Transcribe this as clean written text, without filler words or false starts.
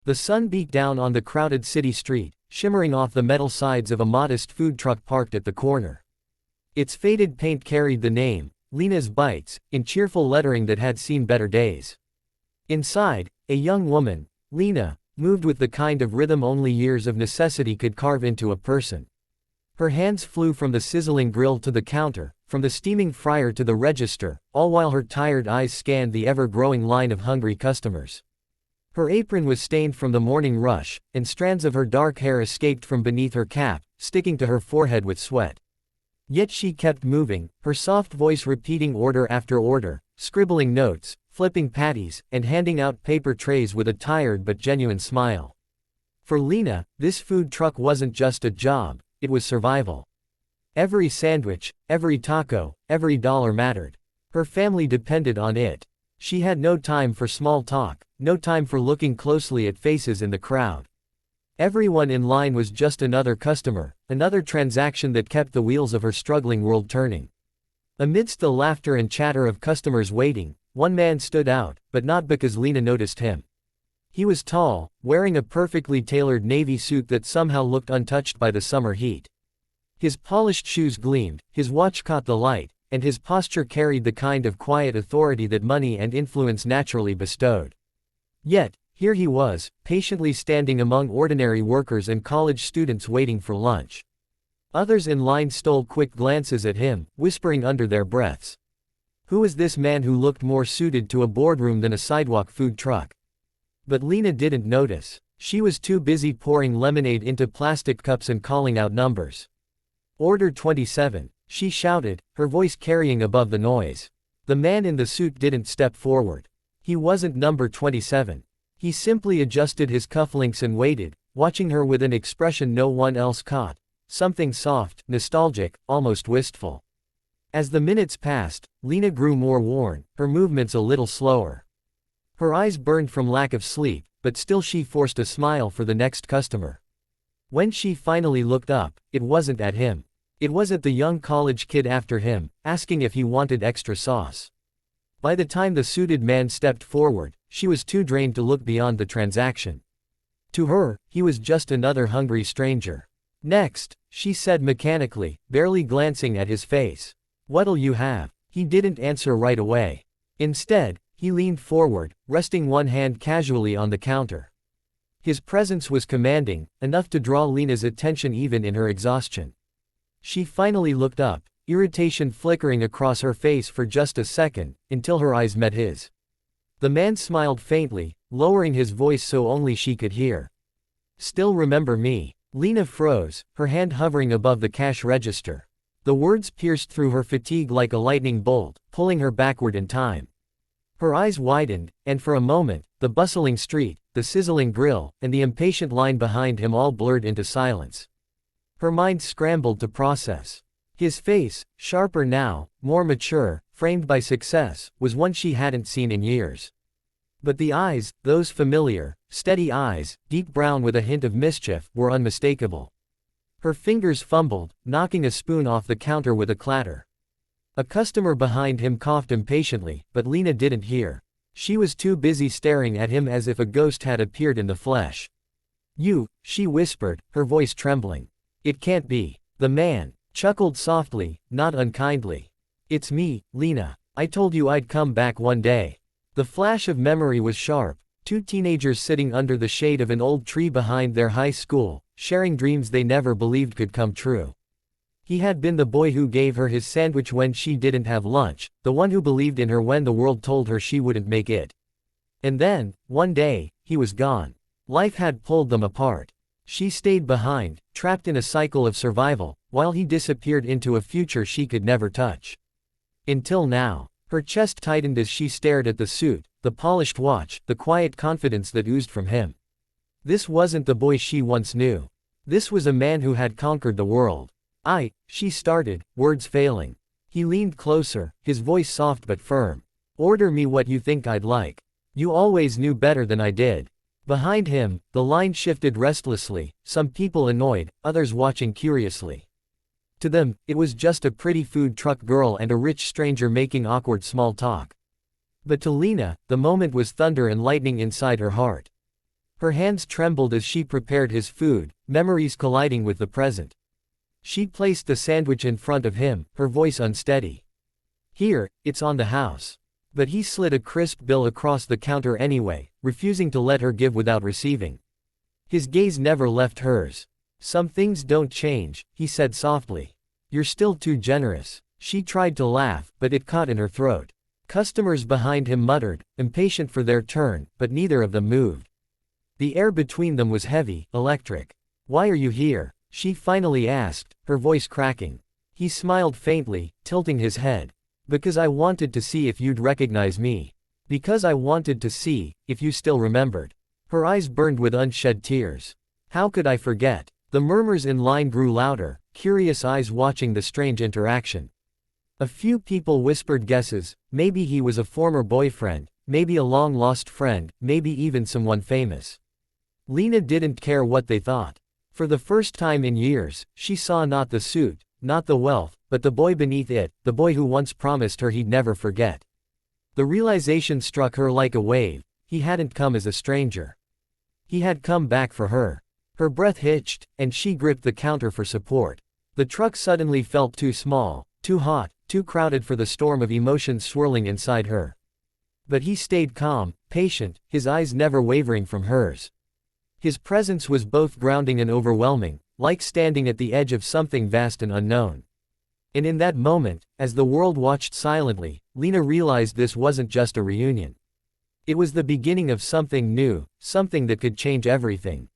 The sun beat down on the crowded city street, shimmering off the metal sides of a modest food truck parked at the corner. Its faded paint carried the name, Lena's Bites, in cheerful lettering that had seen better days. Inside, a young woman, Lena, moved with the kind of rhythm only years of necessity could carve into a person. Her hands flew from the sizzling grill to the counter, from the steaming fryer to the register, all while her tired eyes scanned the ever-growing line of hungry customers. Her apron was stained from the morning rush, and strands of her dark hair escaped from beneath her cap, sticking to her forehead with sweat. Yet she kept moving, her soft voice repeating order after order, scribbling notes, flipping patties, and handing out paper trays with a tired but genuine smile. For Lena, this food truck wasn't just a job, it was survival. Every sandwich, every taco, every dollar mattered. Her family depended on it. She had no time for small talk, no time for looking closely at faces in the crowd. Everyone in line was just another customer, another transaction that kept the wheels of her struggling world turning. Amidst the laughter and chatter of customers waiting, one man stood out, but not because Lena noticed him. He was tall, wearing a perfectly tailored navy suit that somehow looked untouched by the summer heat. His polished shoes gleamed, his watch caught the light, and his posture carried the kind of quiet authority that money and influence naturally bestowed. Yet, here he was, patiently standing among ordinary workers and college students waiting for lunch. Others in line stole quick glances at him, whispering under their breaths. Who was this man who looked more suited to a boardroom than a sidewalk food truck? But Lena didn't notice. She was too busy pouring lemonade into plastic cups and calling out numbers. "Order 27, she shouted, her voice carrying above the noise. The man in the suit didn't step forward. He wasn't number 27. He simply adjusted his cufflinks and waited, watching her with an expression no one else caught. Something soft, nostalgic, almost wistful. As the minutes passed, Lena grew more worn, her movements a little slower. Her eyes burned from lack of sleep, but still she forced a smile for the next customer. When she finally looked up, it wasn't at him. It was at the young college kid after him, asking if he wanted extra sauce. By the time the suited man stepped forward, she was too drained to look beyond the transaction. To her, he was just another hungry stranger. "Next," she said mechanically, barely glancing at his face. "What'll you have?" He didn't answer right away. Instead, he leaned forward, resting one hand casually on the counter. His presence was commanding, enough to draw Lena's attention even in her exhaustion. She finally looked up, irritation flickering across her face for just a second, until her eyes met his. The man smiled faintly, lowering his voice so only she could hear. "Still remember me?" Lena froze, her hand hovering above the cash register. The words pierced through her fatigue like a lightning bolt, pulling her backward in time. Her eyes widened, and for a moment, the bustling street, the sizzling grill, and the impatient line behind him all blurred into silence. Her mind scrambled to process. His face, sharper now, more mature, framed by success, was one she hadn't seen in years. But the eyes, those familiar, steady eyes, deep brown with a hint of mischief, were unmistakable. Her fingers fumbled, knocking a spoon off the counter with a clatter. A customer behind him coughed impatiently, but Lena didn't hear. She was too busy staring at him as if a ghost had appeared in the flesh. "You," she whispered, her voice trembling. "It can't be." The man chuckled softly, not unkindly. "It's me, Lena. I told you I'd come back one day." The flash of memory was sharp. Two teenagers sitting under the shade of an old tree behind their high school, sharing dreams they never believed could come true. He had been the boy who gave her his sandwich when she didn't have lunch, the one who believed in her when the world told her she wouldn't make it. And then, one day, he was gone. Life had pulled them apart. She stayed behind, trapped in a cycle of survival, while he disappeared into a future she could never touch. Until now. Her chest tightened as she stared at the suit, the polished watch, the quiet confidence that oozed from him. This wasn't the boy she once knew. This was a man who had conquered the world. She started, words failing. He leaned closer, his voice soft but firm. "Order me what you think I'd like. You always knew better than I did." Behind him, the line shifted restlessly, some people annoyed, others watching curiously. To them, it was just a pretty food truck girl and a rich stranger making awkward small talk. But to Lena, the moment was thunder and lightning inside her heart. Her hands trembled as she prepared his food, memories colliding with the present. She placed the sandwich in front of him, her voice unsteady. "Here, it's on the house." But he slid a crisp bill across the counter anyway, refusing to let her give without receiving. His gaze never left hers. "Some things don't change," he said softly. "You're still too generous." She tried to laugh, but it caught in her throat. Customers behind him muttered, impatient for their turn, but neither of them moved. The air between them was heavy, electric. "Why are you here?" she finally asked, her voice cracking. He smiled faintly, tilting his head. "Because I wanted to see if you'd recognize me. Because I wanted to see if you still remembered." Her eyes burned with unshed tears. "How could I forget?" The murmurs in line grew louder, curious eyes watching the strange interaction. A few people whispered guesses. Maybe he was a former boyfriend, maybe a long-lost friend, maybe even someone famous. Lena didn't care what they thought. For the first time in years, she saw not the suit, not the wealth, but the boy beneath it, the boy who once promised her he'd never forget. The realization struck her like a wave. He hadn't come as a stranger. He had come back for her. Her breath hitched, and she gripped the counter for support. The truck suddenly felt too small, too hot, too crowded for the storm of emotions swirling inside her. But he stayed calm, patient, his eyes never wavering from hers. His presence was both grounding and overwhelming, like standing at the edge of something vast and unknown. And in that moment, as the world watched silently, Lena realized this wasn't just a reunion. It was the beginning of something new, something that could change everything.